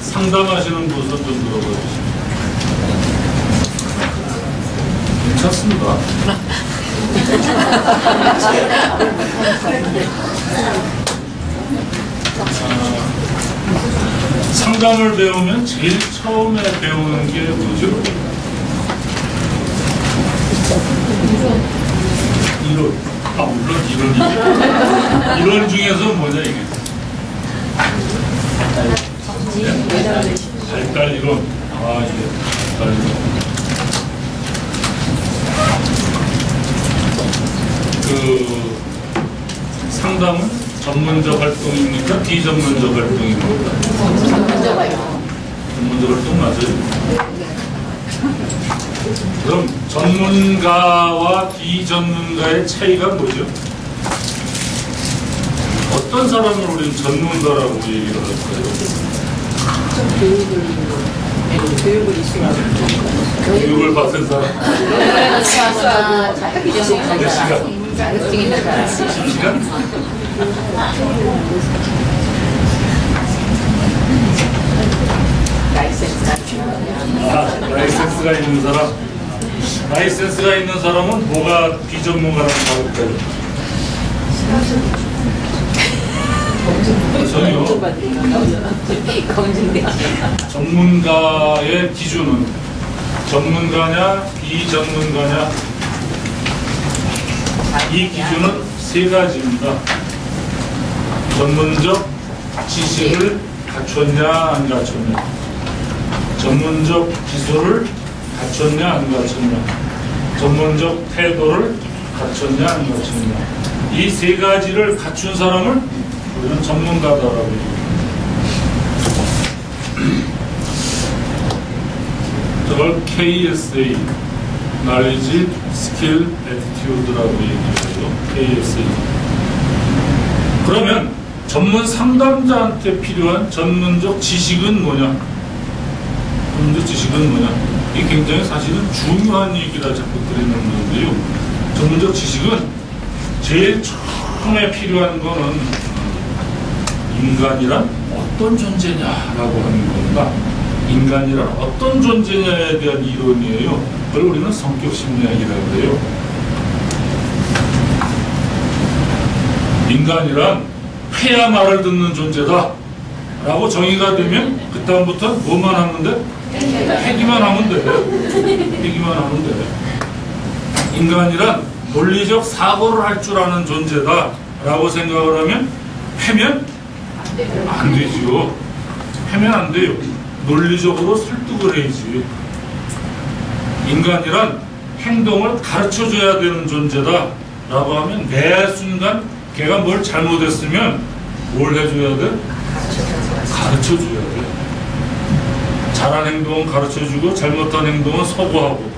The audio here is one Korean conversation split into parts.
상담하시는 분은 좀 들어봐 주시면 괜찮습니다. 상담을 배우면 제일 처음에 배우는 게 뭐죠? 이론. 물론 이론 중에서 뭐냐 이게? 발달 이론. 이게 발달 이론. 상담은 전문적 활동입니까? 비전문적 활동입니까? 전문적 활동. 전문적 활동 맞아요? 그럼 전문가와 비전문가의 차이가 뭐죠? 어떤 사람을 우리는 전문가라고 얘기를 할까요? 교육을 받은 사람. 몇 시간? 10시간? 라이센스가 있는 사람. 라이센스가 있는 사람은 뭐가 비전문가라고 다를까요? 전혀. 전문가의 기준은 전문가냐 비전문가냐, 이 기준은 세 가지입니다. 전문적 지식을 갖췄냐 안 갖췄냐, 전문적 기술을 갖췄냐 안 갖췄냐, 전문적 태도를 갖췄냐 안 갖췄냐, 이 세 가지를 갖춘 사람을 우리는 전문가다라고 얘기합니다. 저걸 KSA, Knowledge, Skill, Attitude라고 얘기해요. KSA. 그러면 전문 상담자한테 필요한 전문적 지식은 뭐냐? 전문적 지식은 뭐냐? 이게 굉장히 사실은 중요한 얘기라 자꾸 드리는 건데요. 전문적 지식은 제일 처음에 필요한 거는 인간이란 어떤 존재냐라고 하는 겁니다. 인간이란 어떤 존재냐에 대한 이론이에요. 그걸 우리는 성격 심리학이라고 해요. 인간이란 해야 말을 듣는 존재다 라고 정의가 되면 그 다음부터 뭐만 하면 돼? 회기만 하면 돼. 회기만 하면 돼. 인간이란 논리적 사고를 할 줄 아는 존재다 라고 생각을 하면 회면 안 되지요. 회면 안 돼요. 논리적으로 설득을 해야지. 인간이란 행동을 가르쳐줘야 되는 존재다 라고 하면 매 순간 걔가 뭘 잘못했으면 뭘 해줘야 돼? 가르쳐줘야 돼. 잘한 행동은 가르쳐주고 잘못한 행동은 서고하고.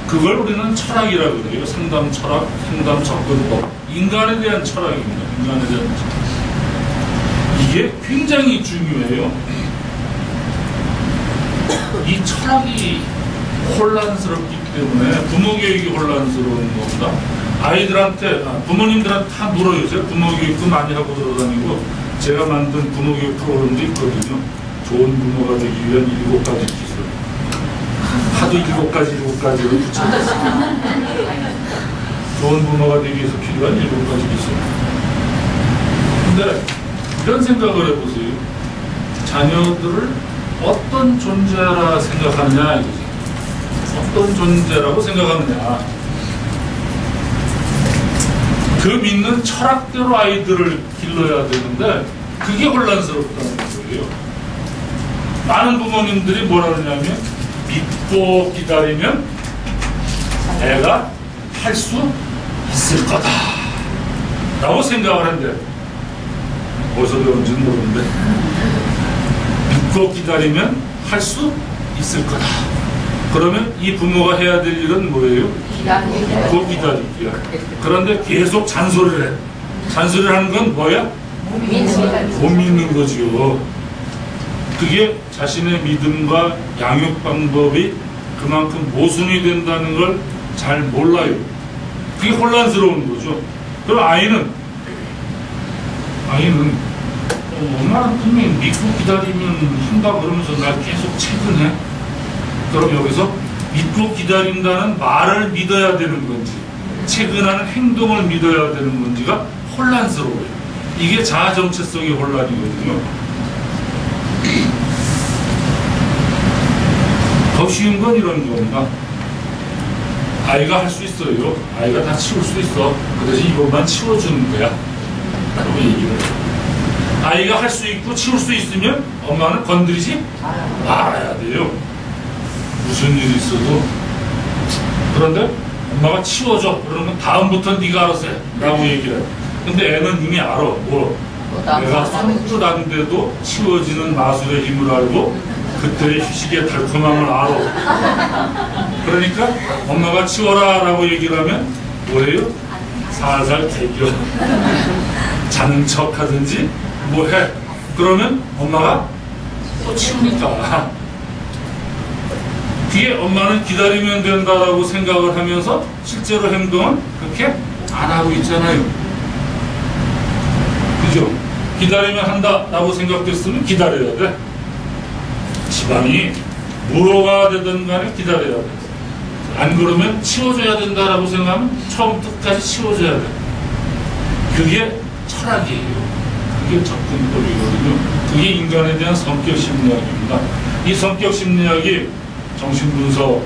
그걸 우리는 철학이라고 그래요. 상담 철학, 상담 접근법. 인간에 대한 철학입니다. 인간에 대한 철학. 이게 굉장히 중요해요. 이 철학이 혼란스럽기 때문에 부모교육이 혼란스러운 겁니다. 아이들한테, 부모님들한테 다 물어요. 제가 부모교육도 많이 하고 돌아다니고 제가 만든 부모교육 프로그램도 있거든요. 좋은 부모가 되기 위한 7가지 기술. 하도 7가지로 붙여놨습니다. 좋은 부모가 되기 위해서 필요한 7가지 기술. 근데 이런 생각을 해보세요. 자녀들을 어떤 존재라 생각하느냐 이거지. 어떤 존재라고 생각하느냐. 그 믿는 철학대로 아이들을 길러야 되는데 그게 혼란스럽다는 거예요. 많은 부모님들이 뭐라 그러냐면 믿고 기다리면 애가 할 수 있을 거다 라고 생각을 한대. 어디서 배운지는 모르는데 믿고 기다리면 할 수 있을 거다. 그러면 이 부모가 해야 될 일은 뭐예요? 믿고 기다리기야. 그런데 계속 잔소리를 해. 잔소리를 하는 건 뭐야? 못 믿는 거지요. 그게 자신의 믿음과 양육 방법이 그만큼 모순이 된다는 걸 잘 몰라요. 그게 혼란스러운 거죠. 그럼 아이는 엄마는 분명히 믿고 기다리면 한다 그러면서 날 계속 체근해. 그럼 여기서 믿고 기다린다는 말을 믿어야 되는 건지 체근하는 행동을 믿어야 되는 건지가 혼란스러워요. 이게 자아 정체성의 혼란이거든요. 더 쉬운 건 이런 겁니다. 아이가 할 수 있어요. 아이가 다 치울 수 있어. 그 대신 이것만 치워주는 거야. 라고 얘기를 해요. 아이가 할 수 있고 치울 수 있으면 엄마는 건드리지 말아야 돼요. 무슨 일이 있어도. 그런데 엄마가 치워줘. 그러면 다음부터 네가 알아서 해. 라고 얘기를 해요. 근데 애는 이미 알아. 내가 손끝 안 돼도 치워지는 마술의 힘을 알고 그때의 휴식의 달콤함을 알아. 그러니까 엄마가 치워라 라고 얘기를 하면 뭐해요? 살살 개겨. 자는 척 하든지 뭐해. 그러면 엄마가 또 치우니까. 그게 엄마는 기다리면 된다라고 생각을 하면서 실제로 행동은 그렇게 안 하고 있잖아요. 그죠? 기다리면 한다라고 생각됐으면 기다려야 돼. 집안이 뭐가 되든 간에 기다려야 돼. 안 그러면 치워줘야 된다라고 생각하면 처음부터 끝까지 치워줘야 돼. 그게 철학이에요. 그게 접근법이거든요. 그게 인간에 대한 성격 심리학입니다. 이 성격 심리학이 정신분석,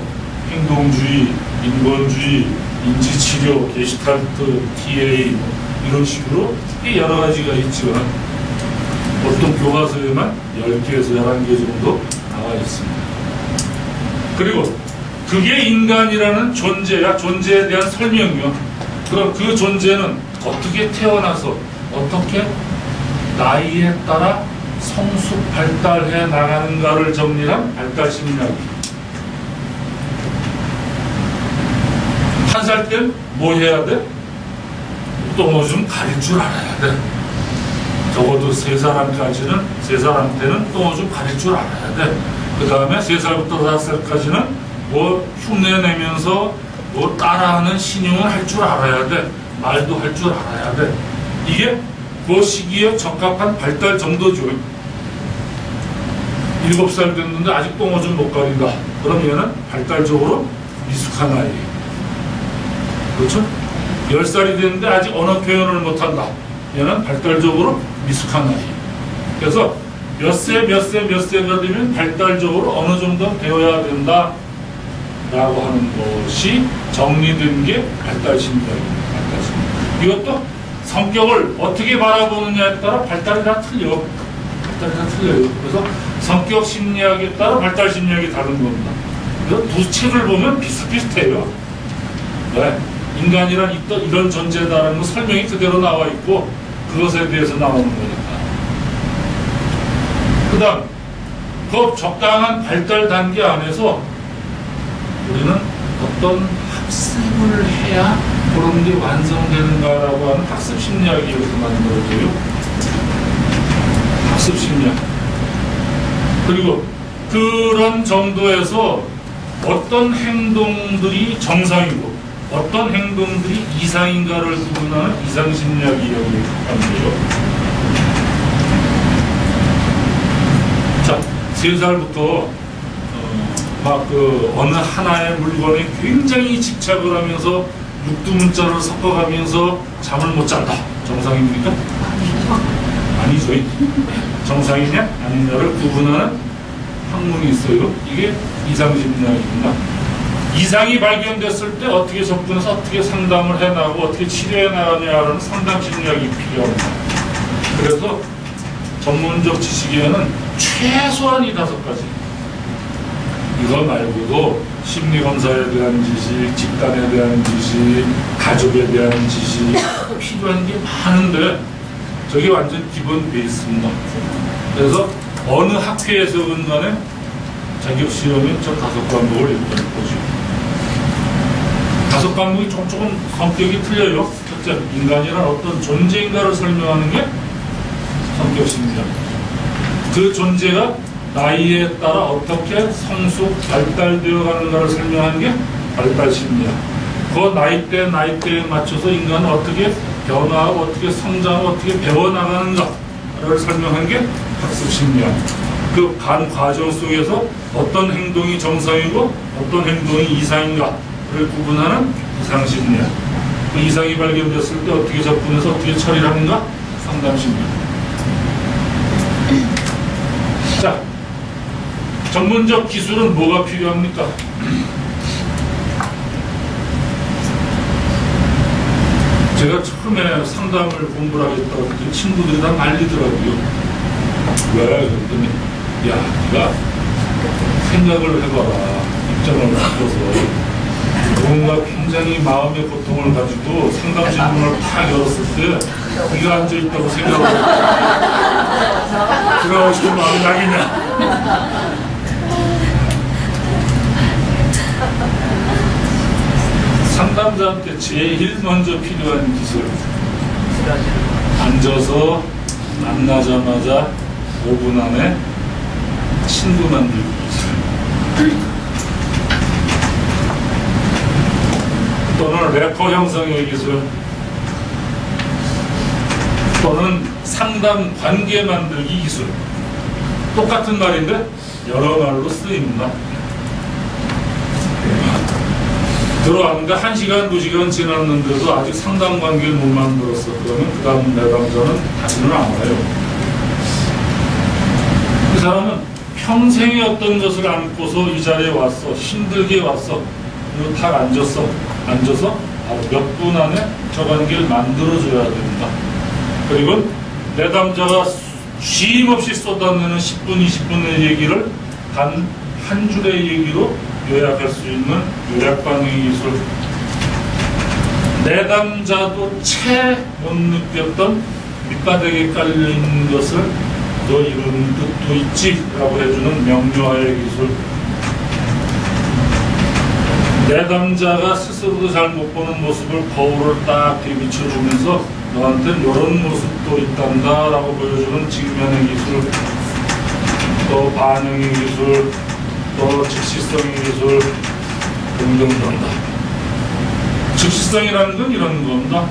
행동주의, 인본주의, 인지치료, 게슈탈트, TA 이런 식으로 여러 가지가 있지만 어떤 교과서에만 10개에서 11개 정도 나와 있습니다. 그리고 그게 인간이라는 존재야. 존재에 대한 설명이요. 그럼 그 존재는 어떻게 태어나서 어떻게 나이에 따라 성숙 발달해 나가는가를 정리한 발달 심리학이. 한 살 때 뭐 해야 돼? 또 뭐 좀 가릴 줄 알아야 돼. 적어도 3사람까지는, 3사람한테는 또 좀 가릴 줄 알아야 돼. 그 다음에 3살부터 5살까지는 뭐 흉내내면서 뭐 따라하는 신용을 할 줄 알아야 돼. 말도 할 줄 알아야 돼. 이게 그 시기에 적합한 발달 정도죠. 7살 됐는데 아직 똥어 좀 못 가린다. 그럼 얘는 발달적으로 미숙한 아이예요. 그렇죠? 10살이 됐는데 아직 언어 표현을 못한다. 얘는 발달적으로 미숙한 아이. 그래서 몇 세가 되면 발달적으로 어느 정도 되어야 된다 라고 하는 것이 정리된 게 발달심리학입니다. 발달심리학. 이것도 성격을 어떻게 바라보느냐에 따라 발달이 다 틀려. 발달이 다 틀려요. 그래서 성격 심리학에 따라 발달 심리학이 다른 겁니다. 그래서 두 책을 보면 비슷비슷해요. 네. 인간이란 이런 존재다라는 거 설명이 그대로 나와 있고 그것에 대해서 나오는 거니까. 그 다음 그 적당한 발달 단계 안에서 우리는 어떤 학습을 해야 그런 게 완성되는가라고 하는 학습 심리학이 여기서 만들어져요. 학습 심리학. 그리고 그런 정도에서 어떤 행동들이 정상이고 어떤 행동들이 이상인가를 구분하는 이상심리학이 여기 합니다. 자, 3살부터 막 어느 하나의 물건에 굉장히 집착을 하면서 육두문자를 섞어가면서 잠을 못 잔다. 정상입니까? 아니죠. 정상이냐 아니냐를 구분하는 학문이 있어요. 이게 이상심리학입니다. 이상이 발견됐을 때 어떻게 접근해서 어떻게 상담을 해나가고 어떻게 치료해 나가냐라는 상담 심리학이 필요합니다. 그래서 전문적 지식에는 최소한 이 5가지. 이거 말고도 심리검사에 대한 지식, 집단에 대한 지식, 가족에 대한 지식 필요한 게 많은데 저게 완전 기본 베이스입니다. 그래서 어느 학회에서든 간에 자격시험에 저 5과목을 일단 보죠. 5과목이 조금 성격이 틀려요. 첫째, 인간이란 어떤 존재인가를 설명하는 게 성격심리학. 그 존재가 나이에 따라 어떻게 성숙, 발달되어 가는가를 설명하는 게 발달심리학. 그 나이대에 맞춰서 인간은 어떻게 변화하고 어떻게 성장하고 어떻게 배워나가는가 심리학을 설명한 게 학습 심리학. 그 과정 속에서 어떤 행동이 정상이고 어떤 행동이 이상인가를 구분하는 이상 심리학. 그 이상이 발견됐을 때 어떻게 접근해서 어떻게 처리를 하는가? 상담 심리학. 자, 전문적 기술은 뭐가 필요합니까? 제가 처음에 상담을 공부를 하겠다고 했더니 친구들이 다 말리더라고요. 왜? 그랬더니 야, 네가 생각을 해봐라. 입장을 바꿔서 뭔가 굉장히 마음의 고통을 가지고 상담 질문을 탁 열었을 때 네가 앉아있다고 생각을 들어가고 싶은 마음이 나겠냐? 상담자한테 제일 먼저 필요한 기술, 앉아서 만나자마자 5분 안에 친구 만들기 기술, 또는 래퍼 형성의 기술, 또는 상담 관계 만들기 기술. 똑같은 말인데 여러 말로 쓰입니다. 들어왔는데 1시간, 2시간 지났는데도 아직 상담 관계를 못 만들었어. 그러면 그 다음 내담자는 다시는 안 와요. 그 사람은 평생에 어떤 것을 안고서 이 자리에 왔어. 힘들게 왔어. 그리고 탁 앉아서 몇 분 안에 저 관계를 만들어줘야 됩니다. 그리고 내담자가 쉼없이 쏟아내는 10분, 20분의 얘기를 단 한 줄의 얘기로 요약할 수 있는 요약반응의 기술. 내담자도 채 못 느꼈던 밑바닥에 깔려있는 것을 너 이런 뜻도 있지? 라고 해주는 명료화의 기술. 내담자가 스스로도 잘 못 보는 모습을 거울을 딱 비춰주면서 너한테는 이런 모습도 있단다 라고 보여주는 직면의 기술, 또 반응의 기술, 또 즉시성의 기술 등등등다. 즉시성이라는 건 이런 겁니다.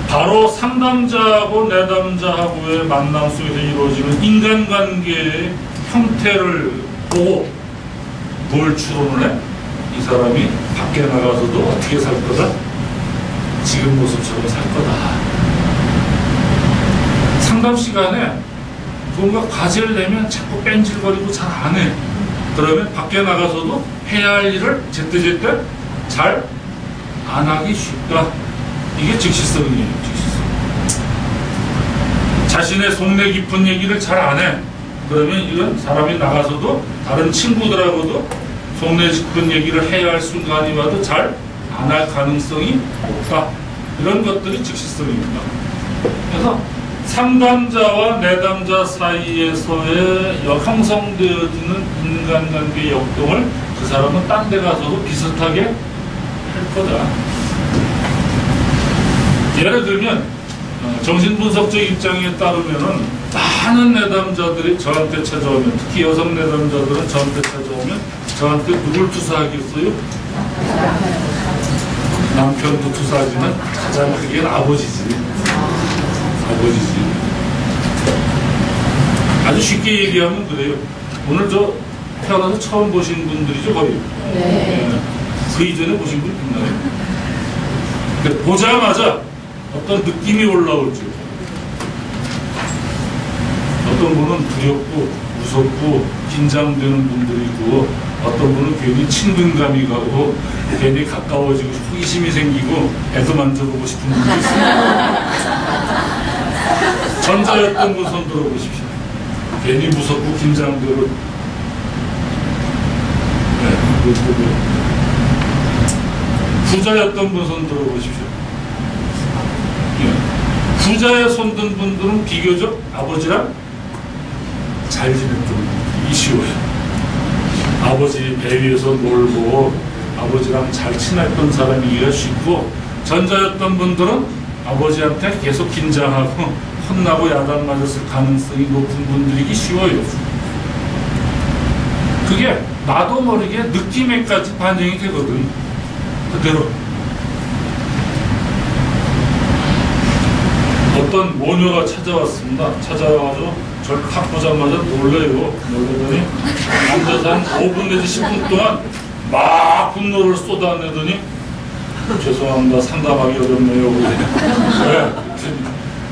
바로 상담자하고 내담자하고의 만남 속에서 이루어지는 인간관계의 형태를 보고 뭘 추론을 해? 이 사람이 밖에 나가서도 어떻게 살 거다? 지금 모습처럼 살 거다. 상담 시간에 뭔가 과제를 내면 자꾸 뺀질거리고 잘 안 해. 그러면 밖에 나가서도 해야 할 일을 제때제때 잘 안 하기 쉽다. 이게 즉시성이에요. 즉시성. 자신의 속내 깊은 얘기를 잘 안 해. 그러면 이런 사람이 나가서도 다른 친구들하고도 속내 깊은 얘기를 해야 할 순간이 와도 잘 안 할 가능성이 높다. 이런 것들이 즉시성입니다. 그래서 상담자와 내담자 사이에서의 형성되어지는 인간관계의 역동을 그 사람은 딴 데 가서도 비슷하게 할 거다. 예를 들면 정신분석적 입장에 따르면은 많은 내담자들이 저한테 찾아오면, 특히 여성 내담자들은 저한테 찾아오면 저한테 누굴 투사하겠어요? 남편도 투사하지만 가장 크게는 아버지지. 아버지지. 아주 쉽게 얘기하면 그래요. 오늘 저 태어나서 처음 보신 분들이죠, 거의. 네. 그 이전에 보신 분 있나요? 그러니까 보자마자 어떤 느낌이 올라오죠. 어떤 분은 두렵고 무섭고 긴장되는 분들이 있고, 어떤 분은 괜히 친근감이 가고 괜히 가까워지고 호기심이 생기고 애도 만져보고 싶은 분도 있습니다. 전자였던 분 손 들어보십시오. 괜히 무섭고 긴장되고, 부자였던 분 손 들어보십시오. 부자에 손든 분들은 비교적 아버지랑 잘 지냈던 분이 쉬워요. 아버지 배 위에서 놀고 아버지랑 잘 친했던 사람이기가 쉽고, 전자였던 분들은 아버지한테 계속 긴장하고 혼나고 야단 맞았을 가능성이 높은 분들이기 쉬워요. 그게 나도 모르게 느낌에까지 반영이 되거든. 그대로. 어떤 모녀가 찾아왔습니다. 찾아와서 저를 탁 보자마자 놀래요. 놀래더니 앉아서 한 5분 내지 10분 동안 막 분노를 쏟아내더니 죄송합니다. 상담하기 어렵네요. 왜?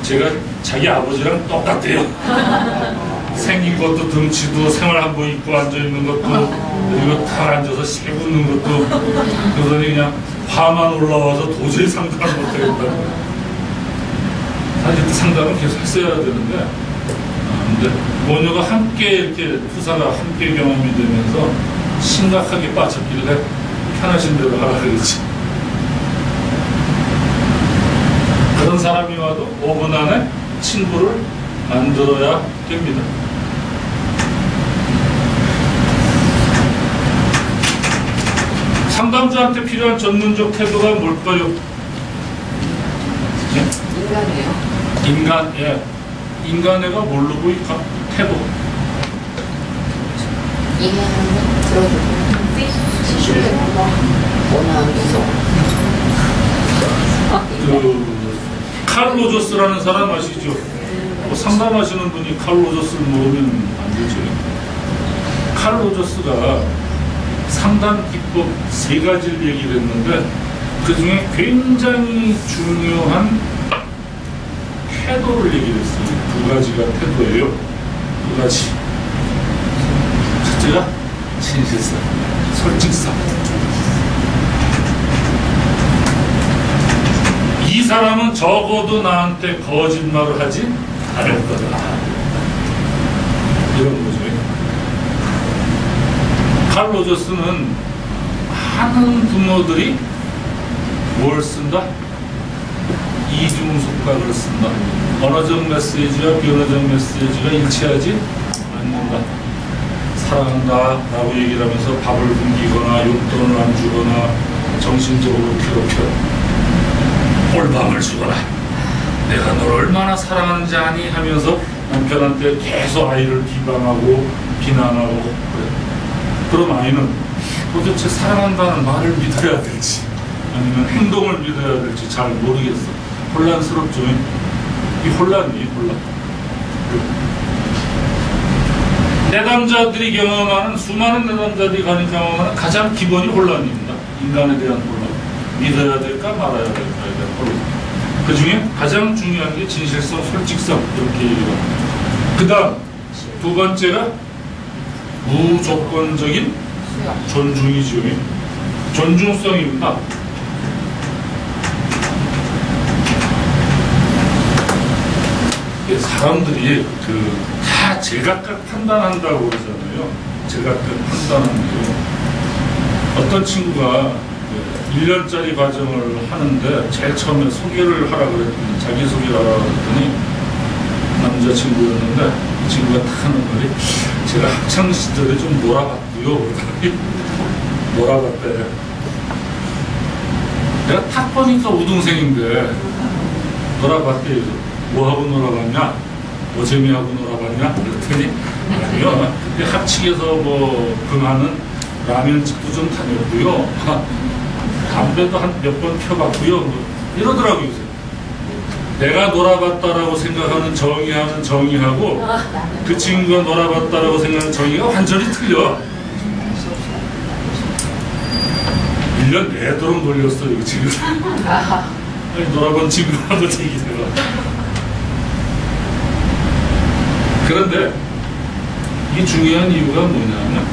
제가 자기 아버지랑 똑같아요. 생긴 것도 덩치도 생활 한복 입고 앉아있는 것도 그리고 탁 앉아서 세 붓는 것도 그러더니 그냥 화만 올라와서 도저히 상담을 못하겠다. 사실 상담을 계속 했어야 되는데 근데 모녀가 함께 이렇게 투사가 함께 경험이 되면서 심각하게 빠졌길래 편하신 대로 하라 그랬지. 그런 사람이 와도 5분 안에 친구를 만들어야 됩니다. 상담자한테 필요한 전문적 태도가 뭘까요? 네? 인간이에요. 인간, 예. 인간애가 뭘로 보일까? 태도. 이해하는 들어주고 치료해보고 원하는 소 칼 로저스라는 사람 아시죠? 뭐 상담하시는 분이 칼 로저스를 모르면 안 되죠. 칼 로저스가 상담 기법 3가지를 얘기를 했는데 그 중에 굉장히 중요한 태도를 얘기를 했어요. 2가지가 태도예요. 2가지. 첫째가 진실성, 솔직성. 이 사람은 적어도 나한테 거짓말을 하지 않을 거다. 이런 거죠. 칼 로저스는 많은 부모들이 뭘 쓴다? 이중속박을 쓴다. 언어적 메시지와 비언어적 메시지가 일치하지 않는다. 사랑한다 라고 얘기를 하면서 밥을 굶기거나 용돈을 안 주거나 정신적으로 괴롭혀 꼴밤을 주거나 내가 널 얼마나 사랑하는지 아니 하면서 남편한테 계속 아이를 비방하고 비난하고 그래. 그럼 아이는 도대체 사랑한다는 말을 믿어야 될지 아니면 행동을 믿어야 될지 잘 모르겠어. 혼란스럽죠. 이 혼란이에요. 혼란. 내담자들이 경험하는 수많은 내담자들이 경험하는 가장 기본이 혼란입니다. 인간에 대한 혼란. 믿어야 될까 말아야 될까에 대한 혼란. 그 중에 가장 중요한 게 진실성, 솔직성 이렇게 얘기를 합니다. 그 다음 2번째가 무조건적인 존중이죠. 존중성입니다. 사람들이 다 제각각 판단한다고 그러잖아요. 제각각 판단하는 게 어떤 친구가 1년짜리 과정을 하는데 제일 처음에 소개를 하라 그랬더니 자기소개를 하라 그랬더니 남자친구였는데 그 친구가 딱 하는 말이 제가 학창시절에 좀 놀아봤고요. 놀아봤대. 내가 딱 보니까 우등생인데 놀아봤대. 뭐하고 놀아봤냐? 오재미하고 놀아봤냐? 그랬더니 아니요. 그때 합칙에서 뭐 금하는 라면집도 좀 다녔고요. 담배도 한 몇 번 펴봤고요. 뭐 이러더라고요. 내가 놀아봤다라고 생각하는 정의하는 정의하고 그 친구가 놀아봤다라고 생각하는 정의가 완전히 틀려. 1년 내도록 놀렸어요. 이 친구. 놀아본 친구라도 얘기해봐. 그런데 이 중요한 이유가 뭐냐면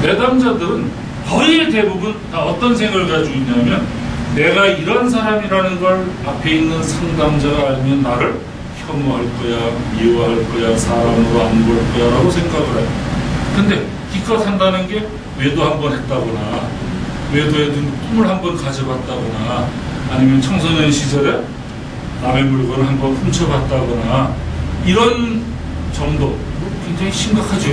내담자들은 거의 대부분 다 어떤 생각을 가지고 있냐면 내가 이런 사람이라는 걸 앞에 있는 상담자가 알면 나를 혐오할 거야, 미워할 거야, 사람으로 안 볼 거야 라고 생각을 해요. 근데 기껏 한다는 게 외도 한번 했다거나 외도에 든 꿈을 한번 가져봤다거나 아니면 청소년 시절에 남의 물건을 한번 훔쳐봤다거나 이런 정도 굉장히 심각하죠.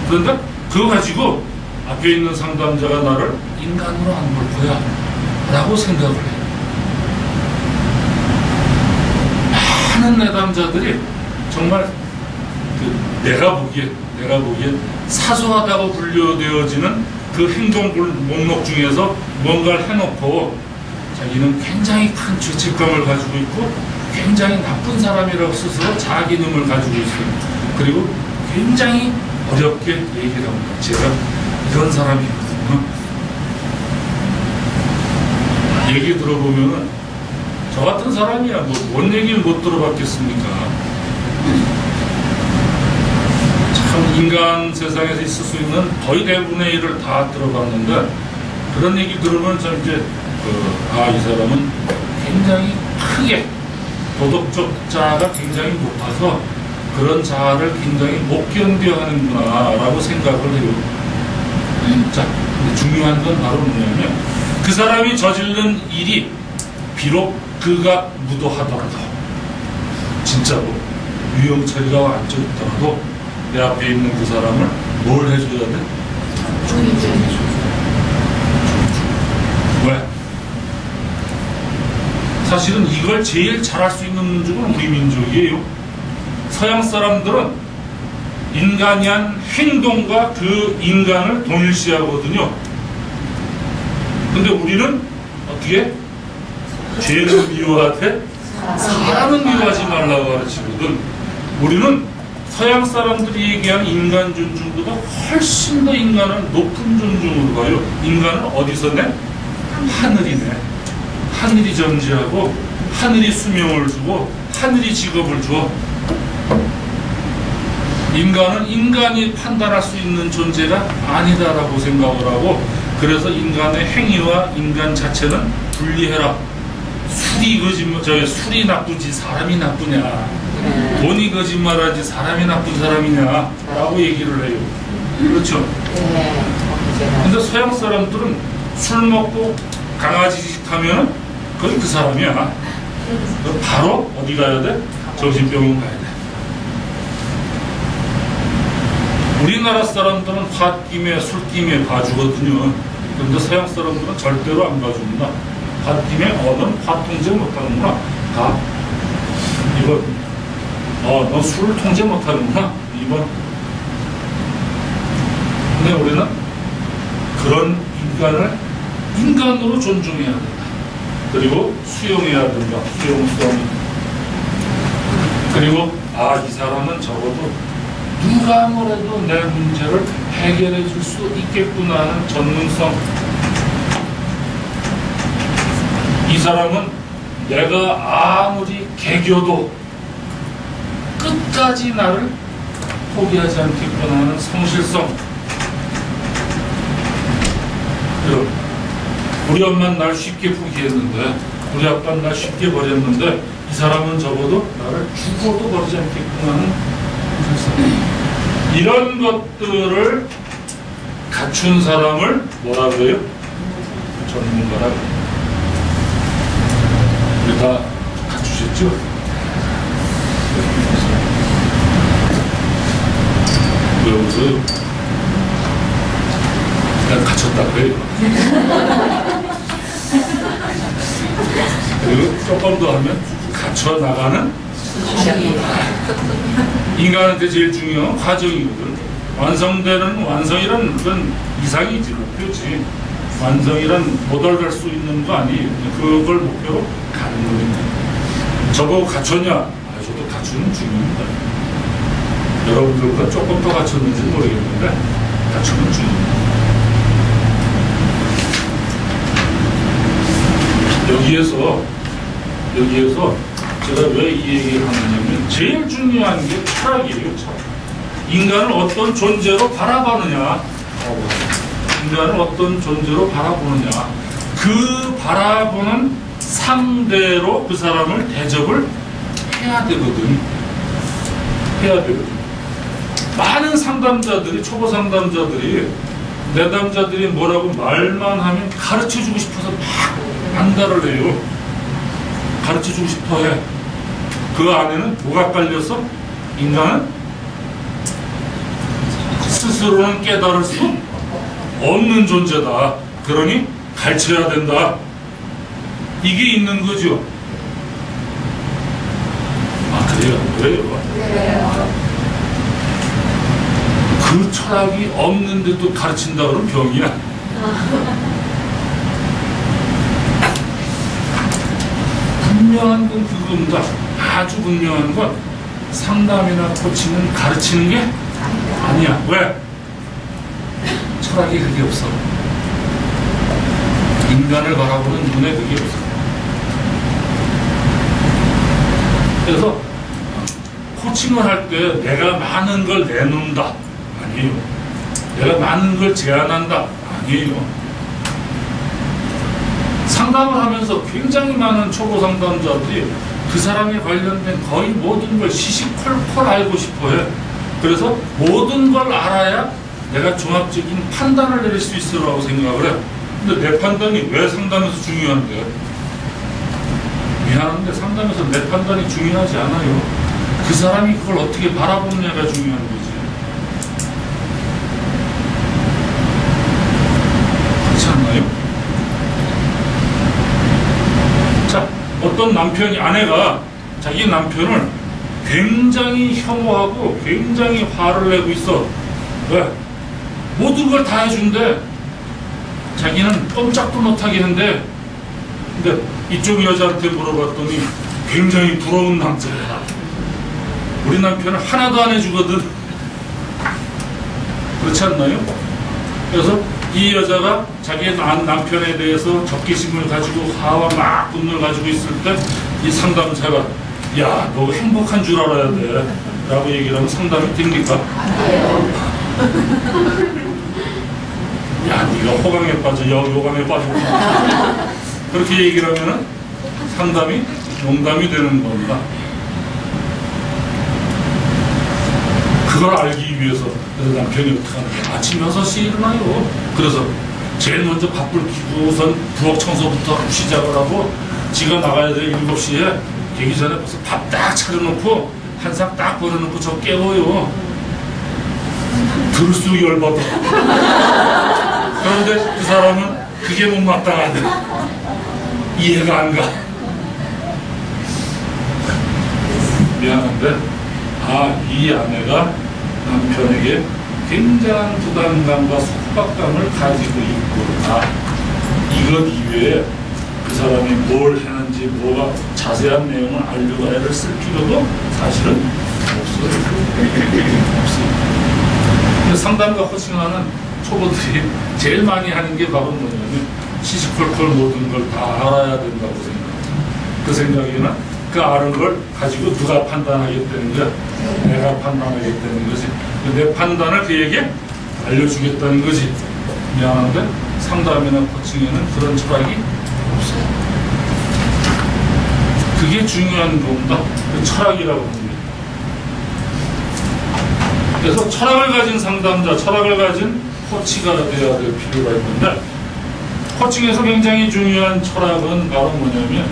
그런데 그거 가지고 앞에 있는 상담자가 나를 인간으로 안 볼 거야 라고 생각을 해요. 많은 내담자들이 정말 내가 보기엔 사소하다고 분류되어지는 그 행동 목록 중에서 뭔가를 해놓고 자기는 굉장히 큰 죄책감을 가지고 있고 굉장히 나쁜 사람이라고 스스로 자기념을 가지고 있어요. 그리고 굉장히 어렵게 얘기를 합니다. 제가 이런 사람이거든요. 얘기 들어보면은 저 같은 사람이야 뭔 얘기를 못 들어봤겠습니까? 참 인간 세상에서 있을 수 있는 거의 대부분의 일을 다 들어봤는데 그런 얘기 들으면 참 이제 이 사람은 굉장히 크게 도덕적 자아가 굉장히 높아서 그런 자아를 굉장히 못 견뎌하는구나 라고 생각을 해요. 자, 중요한 건 바로 뭐냐면 그 사람이 저지른 일이 비록 그가 무도하더라도 진짜로 유형 처리가 완전 있더라도 내 앞에 있는 그 사람을 뭘 해줘야 돼? 왜? 사실은 이걸 제일 잘할 수 있는 민족은 우리 민족이에요. 서양 사람들은 인간이 한 행동과 그 인간을 동일시하거든요. 근데 우리는 어떻게? 죄는 미워하되 사람은 미워하지 말라고 가르치거든. 우리는 서양 사람들이 얘기하는 인간 존중보다 훨씬 더 인간을 높은 존중으로 봐요. 인간은 어디서 내? 하늘이네. 하늘이 점지하고 하늘이 수명을 주고 하늘이 직업을 줘. 인간은 인간이 판단할 수 있는 존재가 아니다라고 생각을 하고 그래서 인간의 행위와 인간 자체는 분리해라. 술이 나쁘지 사람이 나쁘냐, 돈이 거짓말하지 사람이 나쁜 사람이냐 라고 얘기를 해요. 그렇죠? 근데 서양 사람들은 술 먹고 강아지 집 가면 거의 그 사람이야. 바로 어디 가야 돼? 정신병원 가야 돼. 우리나라 사람들은 홧김에 술김에 봐주거든요. 그런데 서양 사람들은 절대로 안 봐줍니다. 홧김에 너는 화 통제 못하는구나. 가. 2번. 너 술을 통제 못하는구나. 2번. 근데 우리는 그런 인간을 인간으로 존중해야 된다. 그리고 수용해야 된다. 수용. 그리고 이 사람은 적어도 누가 뭐래도 내 문제를 해결해 줄 수 있겠구나 하는 전문성. 이 사람은 내가 아무리 개겨도 끝까지 나를 포기하지 않겠구나 하는 성실성. 우리 엄마는 날 쉽게 포기했는데 우리 아빠는 날 쉽게 버렸는데 이 사람은 적어도 나를 죽어도 버리지 않겠구나 하는 성실성. 이런 것들을 갖춘 사람을 뭐라 그래요? 전문가라고. 우리 다 갖추셨죠? 왜 웃어요? 난 갖췄다고 해요. 그리고 조금 더 하면 갖춰 나가는 인간한테 제일 중요한 과정이거든. 완성이란 그런 이상이지, 목표지. 완성이란 못 얻을 수 있는 거 아니에요. 그걸 목표로 가는 거니까. 저보고 갖췄냐? 저도 갖추는 중입니다. 여러분들보다 조금 더 갖췄는지 모르겠는데 갖추는 중입니다. 여기에서 제가 왜 이 얘기를 하느냐면 제일 중요한 게 철학이에요. 철학. 인간을 어떤 존재로 바라보느냐, 인간을 어떤 존재로 바라보느냐, 그 바라보는 상대로 그 사람을 대접을 해야 되거든. 많은 상담자들이, 초보 상담자들이, 내담자들이 뭐라고 말만 하면 가르쳐주고 싶어서 막 안달을 해요. 가르쳐주고 싶어 해. 그 안에는 뭐가 깔려서 인간은 스스로는 깨달을 수 없는 존재다. 그러니 가르쳐야 된다. 이게 있는 거죠. 그래요. 그 철학이 없는데도 가르친다 그러면 병이야. 분명한 건 그겁니다. 아주 분명한 건 상담이나 코칭은 가르치는 게 아니야. 왜? 철학이 그게 없어. 인간을 바라보는 눈에 그게 없어. 그래서 코칭을 할 때 내가 많은 걸 내놓는다. 아니에요. 내가 많은 걸 제안한다. 아니에요. 상담을 하면서 굉장히 많은 초보 상담자들이 그 사람에 관련된 거의 모든 걸 시시콜콜 알고 싶어 해. 그래서 모든 걸 알아야 내가 종합적인 판단을 내릴 수 있으라고 생각을 해. 근데 내 판단이 왜 상담에서 중요한데? 미안한데 상담에서 내 판단이 중요하지 않아요. 그 사람이 그걸 어떻게 바라보느냐가 중요한 거지. 그렇지 않나요? 자, 어떤 남편이, 아내가 자기 남편을 굉장히 혐오하고 굉장히 화를 내고 있어. 왜? 모든 걸 다 해준대. 자기는 꼼짝도 못하게 한대. 근데 이쪽 여자한테 물어봤더니 굉장히 부러운 남자야. 우리 남편은 하나도 안 해주거든. 그렇지 않나요? 그래서 이 여자가 자기의 남편에 대해서 적개심을 가지고 화와 막 분노를 가지고 있을 때 이 상담사가 야, 너 행복한 줄 알아야 돼 라고 얘기를 하면 상담이 됩니까? 야, 네가 호강에 빠져 요감에 빠졌구나. 그렇게 얘기를 하면 상담이 농담이 되는 겁니다. 그걸 알기 위해서 그래서 남편이 어떻게 하는 거야? 아침 6시에 일어나요. 그래서 제일 먼저 밥을 켜고 우선 부엌 청소부터 시작을 하고 지가 나가야 돼. 7시에 되기 전에 벌써 밥 딱 차려놓고 한 상 딱 버려놓고 저 깨워요. 들을수록 열받아. 그런데 그 사람은 그게 못마땅하대. 이해가 안 가. 미안한데 이 아내가 남편에게 굉장한 부담감과 속박감을 가지고 있구나. 이것 이외에 그 사람이 뭘 했는지 뭐가 자세한 내용을 알려고 애를 쓸 필요도 사실은 없어요. 근데 상담과 코칭하는 초보들이 제일 많이 하는 게 바로 뭐냐면 시시콜콜 모든 걸 다 알아야 된다고 생각해요. 그 생각에는 그 아는 걸 가지고 누가 판단하겠다는 거야? 내가 판단하겠다는 거지. 내 판단을 그에게 알려주겠다는 거지. 미안한데 상담이나 코칭에는 그런 철학이 없어요. 그게 중요한 겁니다. 그 철학이라고 합니다. 그래서 철학을 가진 상담자, 철학을 가진 코치가 되어야 될 필요가 있는데 코칭에서 굉장히 중요한 철학은 바로 뭐냐면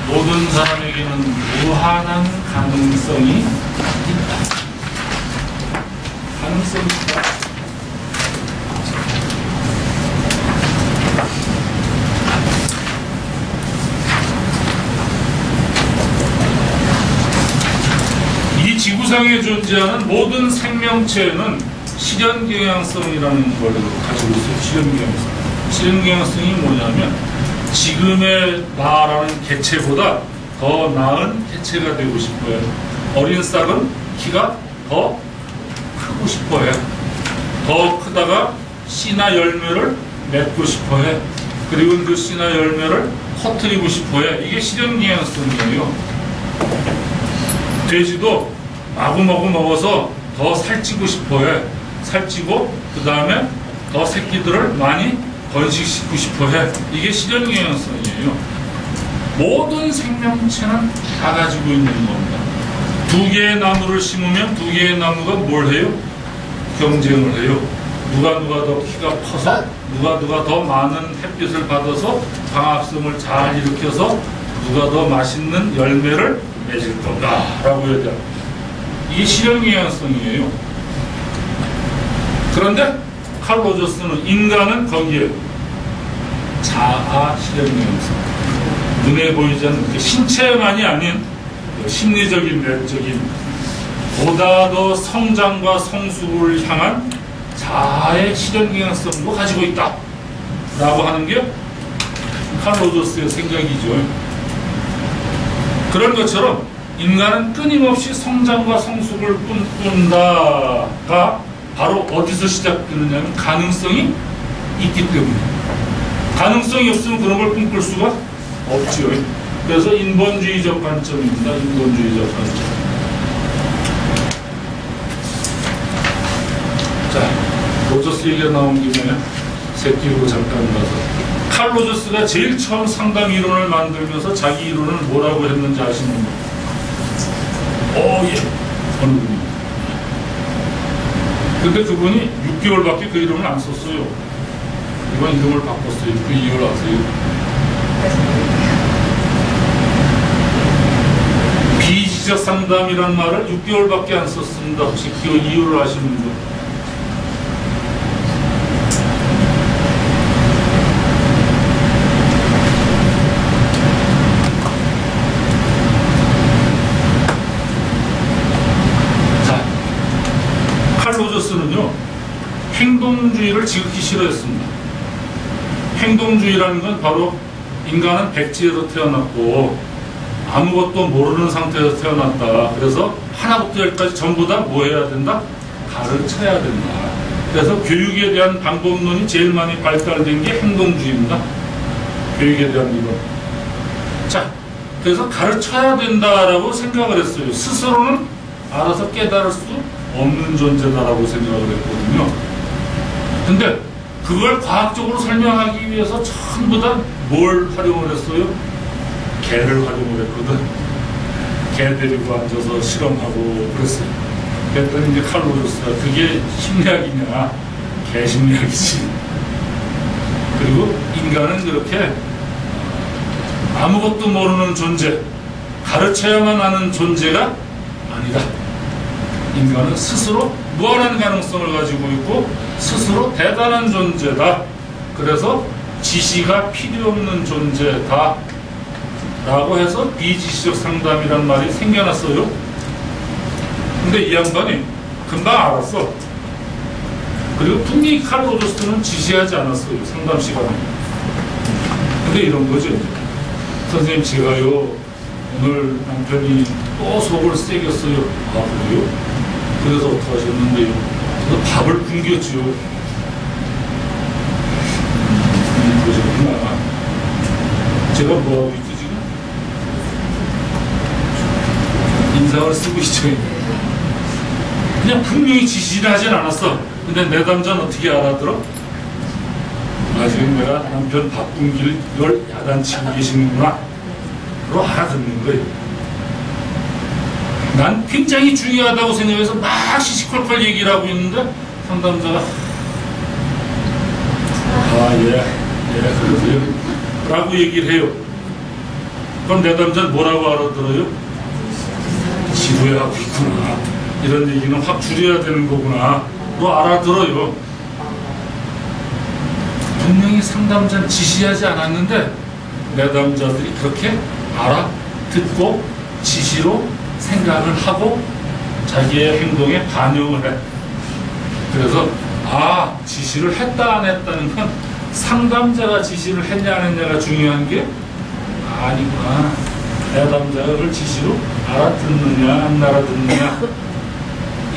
모든 사람에게는 무한한 가능성이 있다. 가능성이 있다. 이 지구상에 존재하는 모든 생명체는 실현 경향성이라는 걸 가지고 있어요. 실현 경향성. 실현 경향성이 뭐냐면 지금의 나라는 개체보다 더 나은 개체가 되고 싶어요. 어린 싹은 키가 더 크고 싶어해. 더 크다가 씨나 열매를 맺고 싶어해. 그리고 그 씨나 열매를 퍼뜨리고 싶어해. 이게 실현 경향성이에요. 돼지도 마구마구 먹어서 더 살찌고 싶어해. 살찌고 그 다음에 더 새끼들을 많이 번식시키고 싶어해. 이게 실현 경향성이에요. 모든 생명체는 다 가지고 있는 겁니다. 두 개의 나무를 심으면 두 개의 나무가 뭘 해요? 경쟁을 해요. 누가 더 키가 커서 누가 더 많은 햇빛을 받아서 광합성을 잘 일으켜서 누가 더 맛있는 열매를 맺을 건가 라고 해야 돼요. 이게 실현 경향성이에요. 그런데 칼 로저스는 인간은 거기에 자아 실현 경향성, 눈에 보이지 않는 신체만이 아닌 심리적인, 내적인 보다 더 성장과 성숙을 향한 자아의 실현 경향성도 가지고 있다 라고 하는 게 칼 로저스의 생각이죠. 그런 것처럼 인간은 끊임없이 성장과 성숙을 꿈꾼다가 바로 어디서 시작되느냐면 가능성이 있기 때문에. 가능성이 없으면 그런 걸 꿈꿀 수가 없지요. 그래서 인본주의적 관점입니다. 인본주의적 관점. 자, 로저스 얘기가 나온 김에 새끼로 잠깐 가서 칼 로저스가 제일 처음 상담 이론을 만들면서 자기 이론을 뭐라고 했는지 아시는 분? 예. 어느 분이? 근데 그분이 6개월밖에 그 이름을 안 썼어요. 이번 이름을 바꿨어요. 그 이유를 아세요? 비지적 상담이란 말을 6개월밖에 안 썼습니다. 혹시 그 이유를 아시는 분? 로저스는요, 행동주의를 지극히 싫어했습니다. 행동주의라는 건 바로 인간은 백지에서 태어났고 아무것도 모르는 상태에서 태어났다. 그래서 하나부터 열까지 전부 다 뭐 해야 된다? 가르쳐야 된다. 그래서 교육에 대한 방법론이 제일 많이 발달된 게 행동주의입니다. 교육에 대한 이론. 자, 그래서 가르쳐야 된다라고 생각을 했어요. 스스로는 알아서 깨달을 수 없는 존재다라고 생각을 했거든요. 근데 그걸 과학적으로 설명하기 위해서 전부 다 뭘 활용을 했어요? 개를 활용을 했거든. 개 데리고 앉아서 실험하고 그랬어요. 그랬더니 이제 칼 로저스가 그게 심리학이냐? 개 심리학이지. 그리고 인간은 그렇게 아무것도 모르는 존재, 가르쳐야만 하는 존재가 아니다. 인간은 스스로 무한한 가능성을 가지고 있고 스스로 대단한 존재다. 그래서 지시가 필요 없는 존재다 라고 해서 비지시적 상담이란 말이 생겨났어요. 근데 이 양반이 금방 알았어. 그리고 분명히 칼 로저스는 지시하지 않았어요. 상담 시간에. 근데 이런 거죠. 선생님, 제가요 오늘 남편이 또 속을 세게 써요. 아, 그래요? 그래서 어떻게 하셨는데요? 그래서 밥을 굶겼죠. 그러셨구나. 제가 뭐하고 있지 지금? 인상을 쓰고 있죠. 그냥 분명히 지시를 하진 않았어. 근데 내 남자는 어떻게 알아들어? 지금 내가 남편 밥 굶길 걸 야단치고 계시는구나 로 알아듣는 거예요. 난 굉장히 중요하다고 생각해서 막 시시콜콜 얘기를 하고 있는데 상담자가 그러세요 라고 얘기를 해요. 그럼 내 남자는 뭐라고 알아들어요? 지루해하고 있구나, 이런 얘기는 확 줄여야 되는 거구나 로 알아들어요. 분명히 상담자는 지시하지 않았는데 내담자들이 그렇게 알아듣고 지시로 생각을 하고 자기의 행동에 반영을 해. 그래서 지시를 했다 안 했다는 건 상담자가 지시를 했냐 안 했냐가 중요한 게 아니구나. 내담자가 그걸 지시로 알아듣느냐 안 알아듣느냐,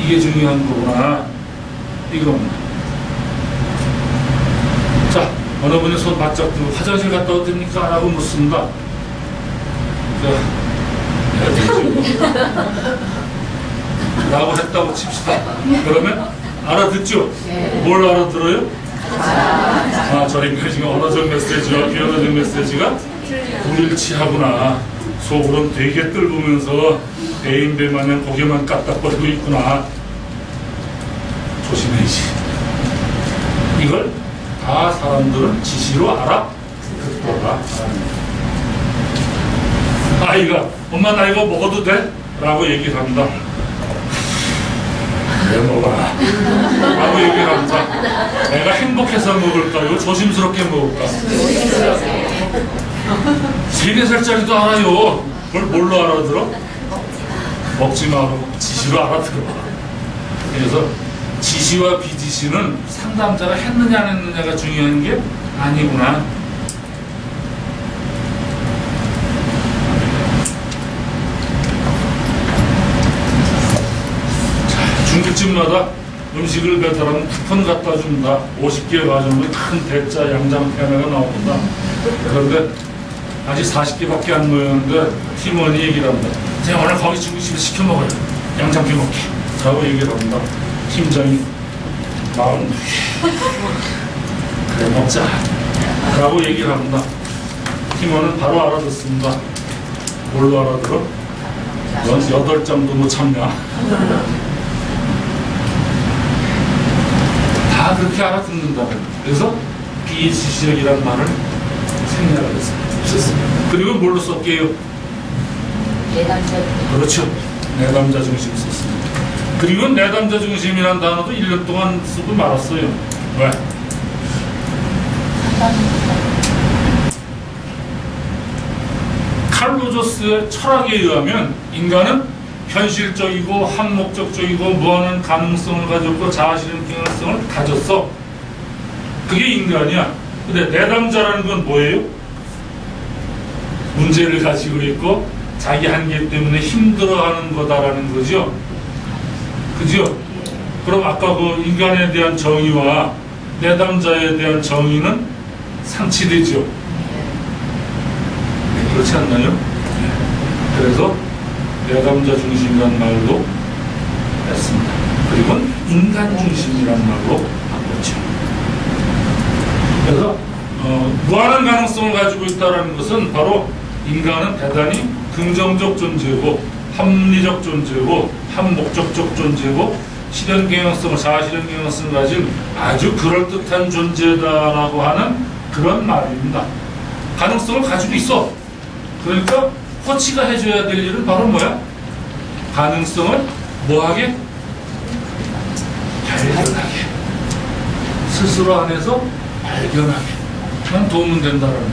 이게 중요한 거구나 이겁니다. 자, 어느 분이 손 바짝 들고 화장실 갔다 오십니까? 라고 묻습니다. 라고 했다고 칩시다. 그러면 알아듣죠? 뭘 알아들어요? 저 인간이 지금 언어적 메시지와 비언어적 메시지가 불일치하구나. 속으로는 되게 뜰보면서 대인배 마냥 고개만 까딱거리고 있구나. 조심해야지. 이걸 다 사람들은 지시로 알아듣더라. 아이가 엄마 나 이거 먹어도 돼? 라고 얘기를 합니다. 왜 먹어라 라고 얘기를 합니다. 내가 행복해서 먹을까요? 조심스럽게 먹을까? 3-4살짜리도 알아요. 그걸 뭘로 알아들어? 먹지 마라고 지시로 알아들어. 그래서 지시와 비지시는 상담자가 했느냐 안 했느냐가 중요한 게 아니구나. 집집마다 음식을 배달하면 쿠폰 갖다 준다. 50개 가져오면 큰 대짜 양장피 하나가 나옵니다. 그런데 아직 40개밖에 안 모였는데 팀원이 얘기를 합니다. 제가 오늘 거기 중국집에 시켜 먹어요. 양장피 먹기. 라고 얘기를 합니다. 팀장이 마음 그래 먹자. 라고 얘기를 합니다. 팀원은 바로 알아듣습니다. 뭘로 알아들어? 넌 8장도 못 참냐? 다 그렇게 알아듣는다. 그래서 비일시적이라는 말을 생략을 했습니다. 그리고 뭘로 썼게요? 내담자. 그렇죠. 내담자 중심 썼습니다. 그리고 내담자 중심이라는 단어도 1년 동안 쓰고 말았어요. 왜? 칼 로저스의 철학에 의하면 인간은 현실적이고 한목적적이고 무한한 가능성을 가졌고 자아실현 경향성을 가졌어. 그게 인간이야. 근데 내담자라는 건 뭐예요? 문제를 가지고 있고 자기 한계 때문에 힘들어하는 거다라는 거죠. 그죠? 그럼 아까 그 인간에 대한 정의와 내담자에 대한 정의는 상치되죠. 그렇지 않나요? 그래서 내담자 중심이라는 말도 했습니다. 그리고 인간 중심이라는 말로 바꿨죠. 그래서 무한한 가능성을 가지고 있다는 것은 바로 인간은 대단히 긍정적 존재고 합리적 존재고 한목적적 존재고 실현 경향성을 자아실현 경향성을 가진 아주 그럴듯한 존재다라고 하는 그런 말입니다. 가능성을 가지고 있어. 그러니까 코치가 해줘야 될 일은 바로 뭐야? 가능성을 뭐하게? 발견하게. 스스로 안에서 발견하게. 만 도움은 된다는 거죠.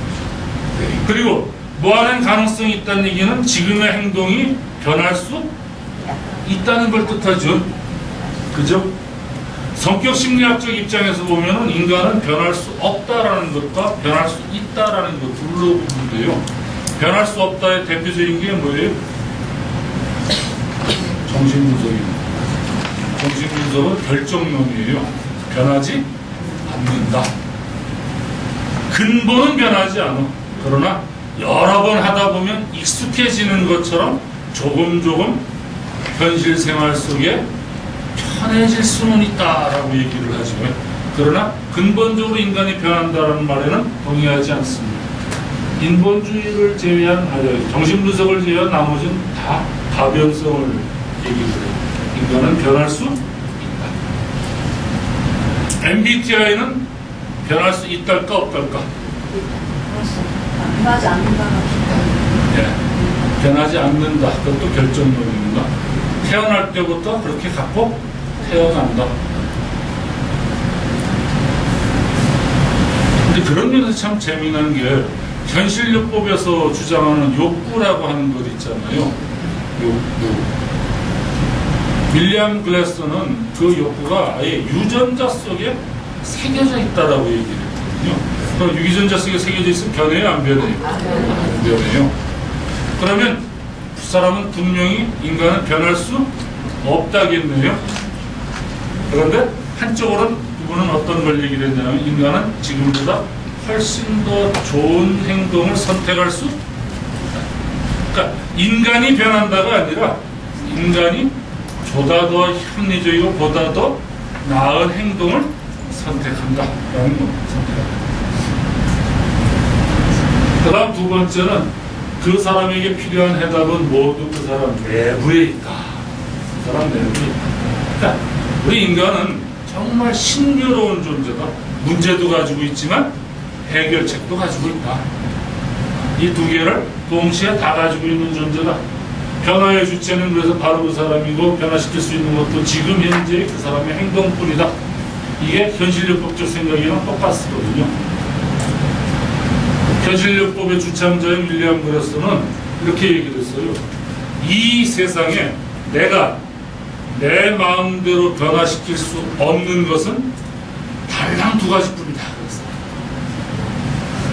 그리고 무한한 가능성이 있다는 얘기는 지금의 행동이 변할 수 있다는 걸 뜻하죠. 그죠? 성격 심리학적 입장에서 보면은 인간은 변할 수 없다라는 것과 변할 수 있다라는 것 둘로 보는데요. 변할 수 없다의 대표적인 게 뭐예요? 정신분석입니다. 정신분석은 결정론이에요. 변하지 않는다. 근본은 변하지 않아. 그러나 여러 번 하다 보면 익숙해지는 것처럼 조금 현실 생활 속에 편해질 수는 있다라고 얘기를 하죠. 그러나 근본적으로 인간이 변한다는 말에는 동의하지 않습니다. 인본주의를 제외한, 정신분석을 제외한 나머지는 다 가변성을 얘기를 해요. 인간은 변할 수 있다. MBTI는 변할 수 있달까 없달까? 변하지 않는다. 예, 변하지 않는다. 그것도 결정론입니다. 태어날 때부터 그렇게 갖고 태어난다. 근데 그런 면에서 참 재미난 게 현실요법에서 주장하는 욕구라고 하는 것 있잖아요. 욕구. 윌리엄 글래서는 그 욕구가 아예 유전자 속에 새겨져 있다라고 얘기를 했거든요. 그럼 유전자 속에 새겨져 있으면 변해요? 안 변해요? 안 변해요. 그러면 그 사람은 분명히 인간은 변할 수 없다겠네요. 그런데 한쪽으로는 그분은 어떤 걸 얘기를 했냐면 인간은 지금보다 훨씬 더 좋은 행동을 선택할 수 있다. 그러니까 인간이 변한다가 아니라 인간이 보다 더 합리적이고 보다 더 나은 행동을 선택한다라는 거. 선택한다. 그 다음 두 번째는 그 사람에게 필요한 해답은 모두 그 사람 내부에 있다. 그 사람 내부에 있다. 그러니까 우리 인간은 정말 신비로운 존재다. 문제도 가지고 있지만 해결책도 가지고 있다. 이 두 개를 동시에 다 가지고 있는 존재다. 변화의 주체는 그래서 바로 그 사람이고 변화시킬 수 있는 것도 지금 현재의 그 사람의 행동뿐이다. 이게 현실요법적 생각이랑 똑같거든요. 현실요법의 주창자인 윌리엄 글래서는 이렇게 얘기를 했어요. 이 세상에 내가 내 마음대로 변화시킬 수 없는 것은 달랑 두 가지뿐이다.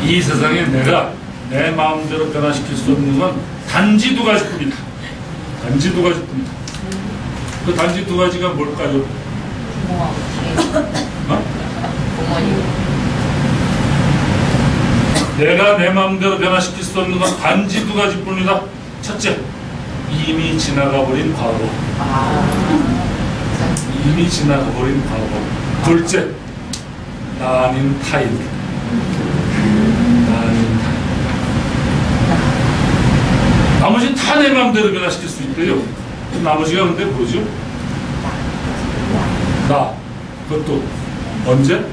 이 세상에 내가 내 마음대로 변화시킬 수 없는 건 단지 두 가지뿐이다. 단지 두 가지뿐이다. 그 단지 두 가지가 뭘까요? 부모하고 어? 부모님. 내가 내 마음대로 변화시킬 수 없는 건 단지 두 가지뿐이다. 첫째, 이미 지나가버린 과거. 이미 지나가버린 과거. 둘째, 나 아닌 타인. 나 아닌 타인. 나머지는 다 내 마음대로 변화시킬 수 있대요. 나머지가 근데 뭐죠? 나. 그것도 언제?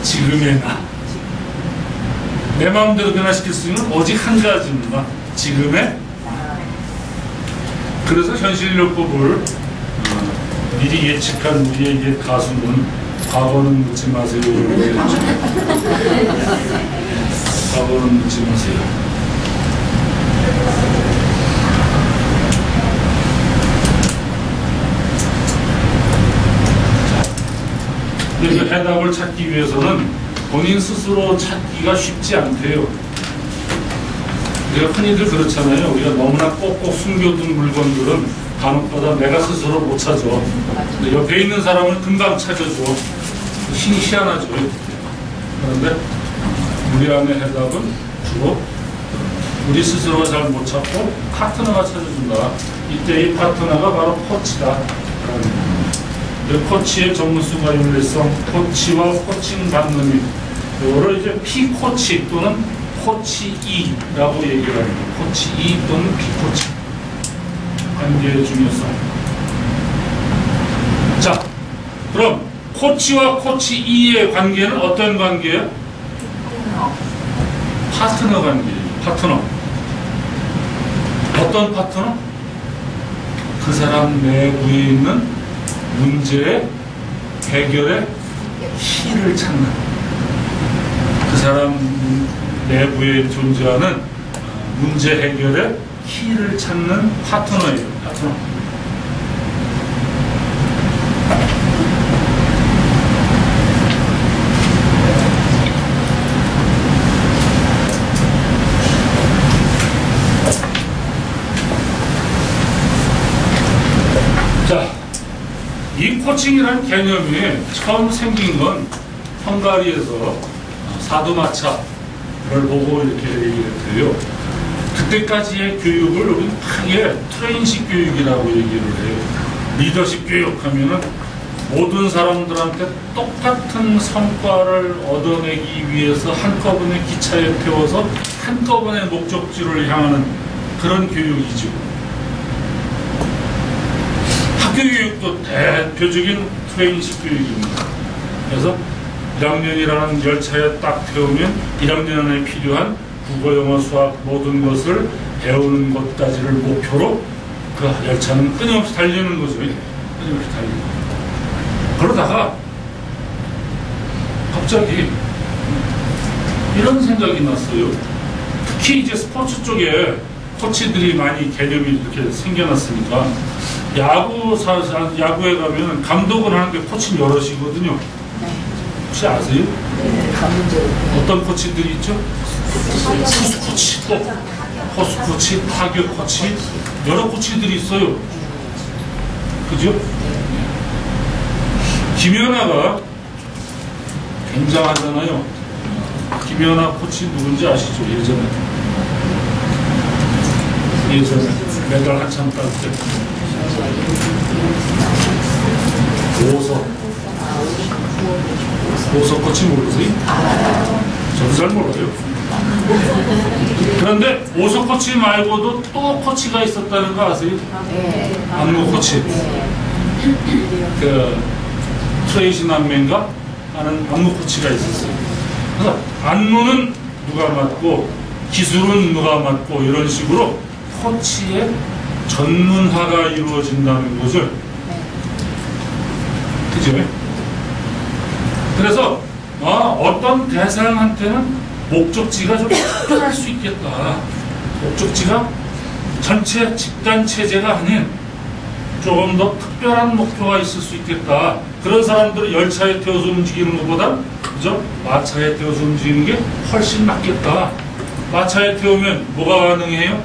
지금의 나. 내 마음대로 변화시킬 수 있는 오직 한 가지입니다. 지금의. 그래서 현실요법을 미리 예측한 우리의 옛 가수는 과거는 묻지 마세요. 과거는 묻지 마세요. 그 해답을 찾기 위해서는 본인 스스로 찾기가 쉽지 않대요. 우리가 흔히들 그렇잖아요. 우리가 너무나 꼭꼭 숨겨둔 물건들은 간혹가다 내가 스스로 못 찾아. 근데 옆에 있는 사람을 금방 찾아줘. 희한하죠. 그런데 우리 안의 해답은 주로 우리 스스로가 잘 못 찾고 파트너가 찾아준다. 이때 이 파트너가 바로 코치다. 코치의 전문수가 윤리성, 코치와 코칭 받는 일. 이거를 이제 P코치 또는 코치이라고 얘기를 합니다. 코치이 또는 P코치. 관계의 중요성. 자, 그럼 코치와 코치이의 관계는 어떤 관계예요? 파트너 관계예요. 파트너. 어떤 파트너? 그 사람 내부에 있는 문제의 해결의 키를 찾는, 그 사람 내부에 존재하는 문제 해결의 키를 찾는 파트너예요. 파트너. 자, 이 코칭이라는 개념이 처음 생긴 건 헝가리에서 사두마차를 보고 이렇게 얘기를 해요. 그때까지의 교육을 우리는 크게 트레인식 교육이라고 얘기를 해요. 리더십 교육하면은 모든 사람들한테 똑같은 성과를 얻어내기 위해서 한꺼번에 기차에 태워서 한꺼번에 목적지를 향하는 그런 교육이죠. 학교 교육도 대표적인 트레인식 교육입니다. 그래서 1학년이라는 열차에 딱 태우면 1학년 안에 필요한 국어, 영어, 수학 모든 것을 배우는 것까지를 목표로 그 열차는 끊임없이 달리는 거죠. 끊임없이 달리는 거죠. 그러다가 갑자기 이런 생각이 났어요. 특히 이제 스포츠 쪽에 코치들이 많이 개념이 이렇게 생겨났으니까 야구에 가면 감독을 하는데 코치는 여럿이거든요. 혹시 아세요? 네, 어떤 코치들이 있죠? 투수 코치, 포수 코치, 타격 코치, 여러 코치들이 있어요. 그죠? 김연아가 굉장하잖아요. 김연아 코치 누군지 아시죠? 예전에 메달 한참 딸 때. 오서 코치 모르세요? 저도 잘 몰라요. 그런데 오서 코치 말고도 또 코치가 있었다는 거 아세요? 안무 코치. 그 트레이시 남매인가 하는 안무 코치가 있었어요. 그래서 안무는 누가 맡고 기술은 누가 맡고 이런 식으로 코치의 전문화가 이루어진다는 거죠. 그죠? 그래서 어떤 대상한테는 목적지가 좀 특별할 수 있겠다. 목적지가 전체 집단 체제가 아닌 조금 더 특별한 목표가 있을 수 있겠다. 그런 사람들을 열차에 태워서 움직이는 것보다 그죠? 마차에 태워서 움직이는 게 훨씬 낫겠다. 마차에 태우면 뭐가 가능해요?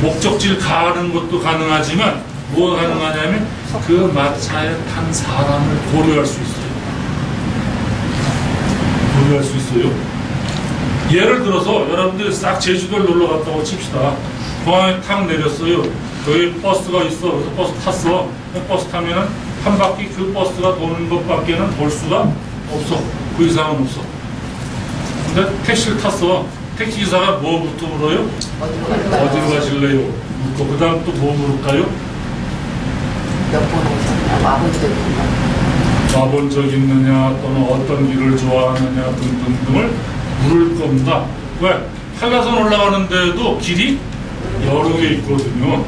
목적지를 가는 것도 가능하지만 뭐가 가능하냐면 그 마차에 탄 사람을 고려할 수 있어요. 고려할 수 있어요. 예를 들어서 여러분들이 싹 제주도를 놀러 갔다고 칩시다. 공항에 탁 내렸어요. 여기 버스가 있어. 그래서 버스 탔어. 버스 타면은 한 바퀴 그 버스가 도는 것밖에는 돌 수가 없어. 그 이상은 없어. 근데 택시를 탔어. 택시 기사가 뭐부터 물어요? 어디로 가실래요? 묻고 그 다음 또 뭐 물을까요? 몇 번 오셨냐? 와본 적 있나? 와본 적 있느냐 또는 어떤 길을 좋아하느냐 등등등을 물을 겁니다. 왜? 한라산 올라가는 데도 길이 여러 개 있거든요.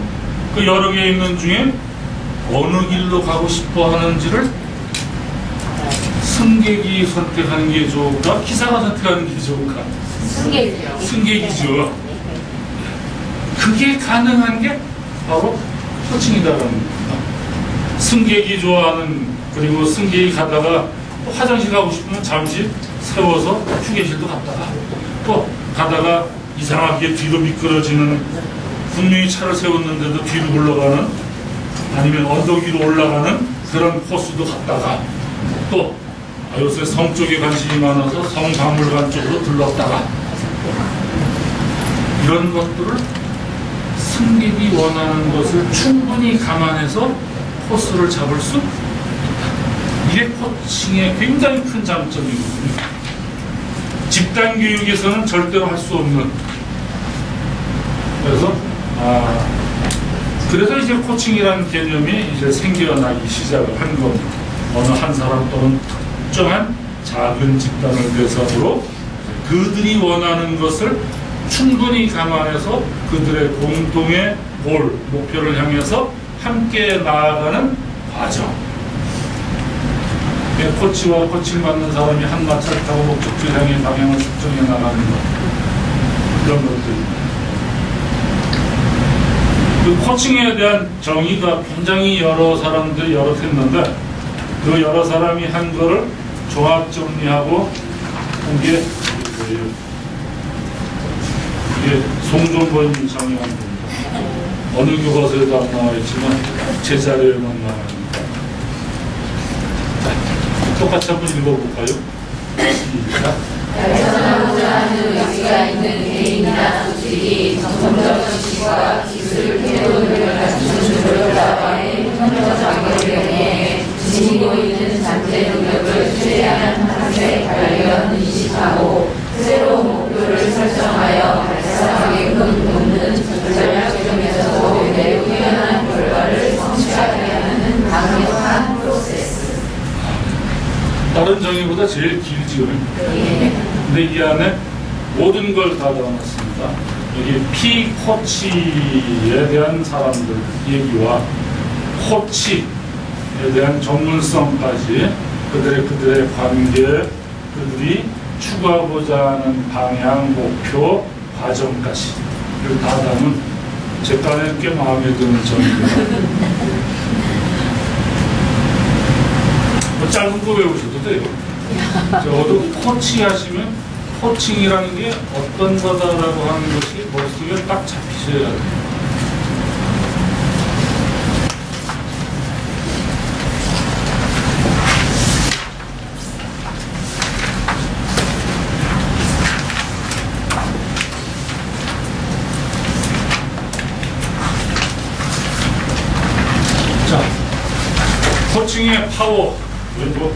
그 여러 개 있는 중에 어느 길로 가고 싶어 하는지를 승객이 선택하는 게 좋을까? 기사가 선택하는 게 좋을까? 승객이요. 승객이죠. 그게 가능한 게 바로 코칭이다라는 겁니다. 승객이 좋아하는, 그리고 승객이 가다가 화장실 가고 싶으면 잠시 세워서 휴게실도 갔다가 또 가다가 이상하게 뒤로 미끄러지는, 분명히 차를 세웠는데도 뒤로 굴러가는, 아니면 언덕 위로 올라가는 그런 코스도 갔다가 또 요새 성 쪽에 관심이 많아서 성박물관 쪽으로 들렀다가 이런 것들을 승객이 원하는 것을 충분히 감안해서 코스를 잡을 수 있다. 이게 코칭의 굉장히 큰 장점이거든요. 집단 교육에서는 절대로 할 수 없는. 그래서 이제 코칭이라는 개념이 이제 생겨나기 시작을 한 겁니다. 어느 한 사람 또는 특정한 작은 집단을 대상으로 그들이 원하는 것을 충분히 감안해서 그들의 공동의 목표를 향해서 함께 나아가는 과정. 코치와 코칭 받는 사람이 한 마차를 타고 목적지 향해 방향을 측정해 나가는 것, 그런 것들입니다. 그 코칭에 대한 정의가 굉장히 여러 사람들이 여러 했는데 그 여러 사람이 한 거를 종합 정리하고 한 게 이게 송종건이 정의한 겁니다. 어느 교과서에도 안 나와 있지만 제 자료에만 나옵니다. 똑같이 한번 읽어볼까요? 시작. 발전하고자 하는 의지가 있는 개인이나 조직이 정성적 지식과 기술, 태도를 갖추는 노력과의 형성적 관계를 이용해 지니고 있는 잠재 능력을 최대한 함께 발견, 인식하고 새로운 목표를 설정하여 달성하게끔 돕는 전략적이면서도 매우 뛰어난 결과를 성취하게 하는 강력한 프로세스. 다른 정의보다 제일 길지요. 근데 이 안에 모든 걸 다 담았습니다. 여기 피코치에 대한 사람들 얘기와 코치에 대한 전문성까지 그들의 관계, 그들이 추구하고자 하는 방향, 목표, 과정까지 이걸 다 담은 제 딴에 꽤 마음에 드는 정의입니다. 짧은 거 외우셔도 돼요. 적어도 코치 하시면 코칭이라는 게 어떤 거다라고 하는 것이 머릿속에 딱 잡히셔야 돼요. 자, 코칭의 파워. 그리고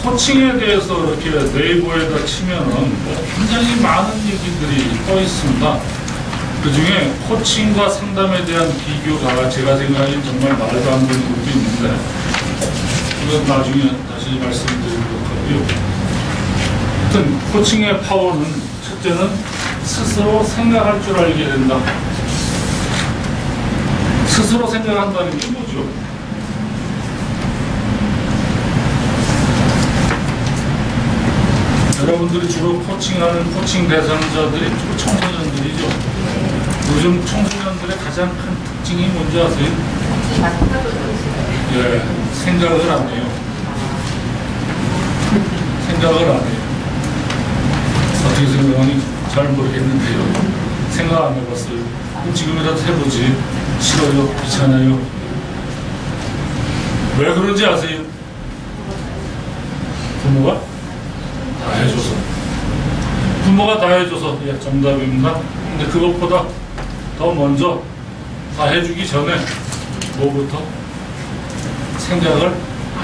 코칭에 대해서 이렇게 네이버에다 치면은 굉장히 많은 얘기들이 떠 있습니다. 그 중에 코칭과 상담에 대한 비교가 제가 생각하기엔 정말 말도 안 되는 것도 있는데, 그건 나중에 다시 말씀드리도록 하고요. 하여튼, 코칭의 파워는 첫째는 스스로 생각할 줄 알게 된다. 스스로 생각한다는 게 뭐죠? 여러분들이 주로 코칭하는 코칭 대상자들이 주로 청소년들이죠. 요즘 청소년들의 가장 큰 특징이 뭔지 아세요? 예, 생각을 안 해요. 생각을 안 해요. 어떻게 생각하니 잘 모르겠는데요. 생각 안 해봤어요. 그럼 지금이라도 해보지. 싫어요, 귀찮아요. 왜 그런지 아세요? 부모가 다 해줘서. 부모가 다 해줘서. 예, 정답입니다. 근데 그것보다 더 먼저 다 해주기 전에 뭐부터 생각을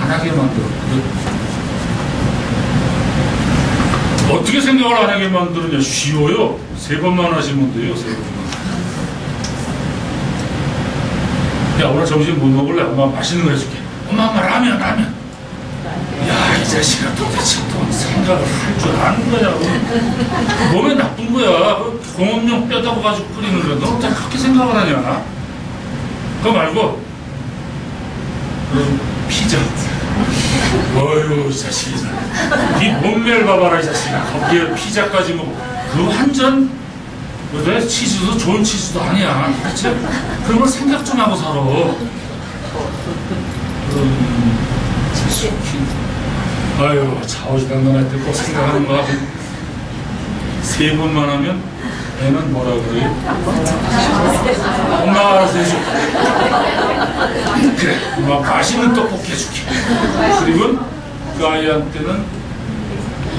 안 하게 만들었거든. 어떻게 생각을 안 하게 만드느냐? 쉬워요. 3번만 하시면 돼요. 3번만. 야, 오늘 점심 뭐 먹을래? 엄마 맛있는 거 해줄게. 엄마 라면. 야, 이 자식아 도대체 또 생각을 할 줄 아는 거냐고. 몸에 나쁜 거야. 공업용 뼈다고 가지고 끓이는 거야. 너 어떻게 그렇게 생각을 하냐? 그거 말고 피자. 어휴, 이 자식이. 이 몸매를 봐봐라, 이 자식아. 거기에 피자까지 먹고. 그 완전, 왜 치즈도 좋은 치즈도 아니야. 그렇지? 그런 걸 생각 좀 하고 살아. 아유, 좌우지간간할 때 꼭 생각하는 거 하고. 3번만 하면 애는 뭐라 그래요? 엄마가 알아서 해줄게. 그래, 엄마 맛있는 떡볶이 해줄게. 그리고 그 아이한테는,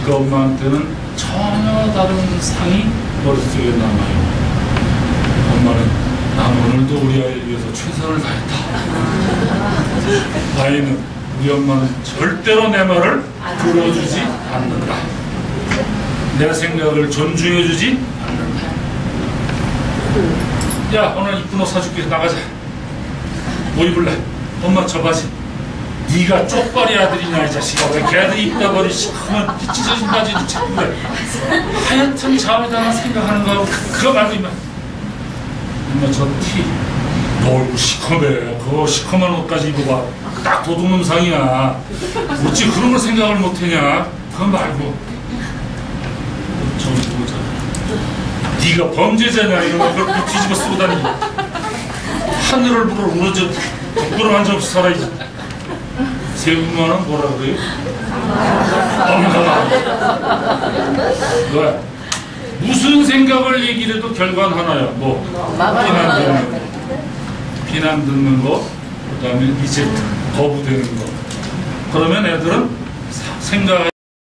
그 엄마한테는 전혀 다른 상이 머릿속에 남아요. 엄마는 난 오늘도 우리 아이를 위해서 최선을 다했다. 아이는 우리 엄마는 절대로 내 말을 들어주지 않는다. 내 생각을 존중해주지 않는다. 야, 오늘 이쁜 옷 사줄게. 나가자. 뭐 입을래? 엄마 저 바지. 네가 쪽발이 아들이냐 이 자식아. 왜 걔들이 입다 버리 시커먼 찢어진 바지도 자꾸 왜. 하여튼 좌우다나 생각하는 거하고 그거 말고 임마. 엄마 저 티. 너 얼굴 시커매. 그거 시커먼 옷까지 입어봐. 딱 도둑놈상이야. 어찌 그런 걸 생각을 못하냐. 그거 말고 저기 보자. 네가 범죄자냐 이런 거 그걸 뒤집어 쓰고 다니고 하늘을 불어 우러져 부끄러움 한 점 없이 살아야지. 3분만은 뭐라 그래요? 엄마. 왜? 무슨 생각을 얘기를 해도 결과는 하나야. 뭐 비난 듣는 거, 그 다음에 리젝트 거부되는 거. 그러면 애들은 생각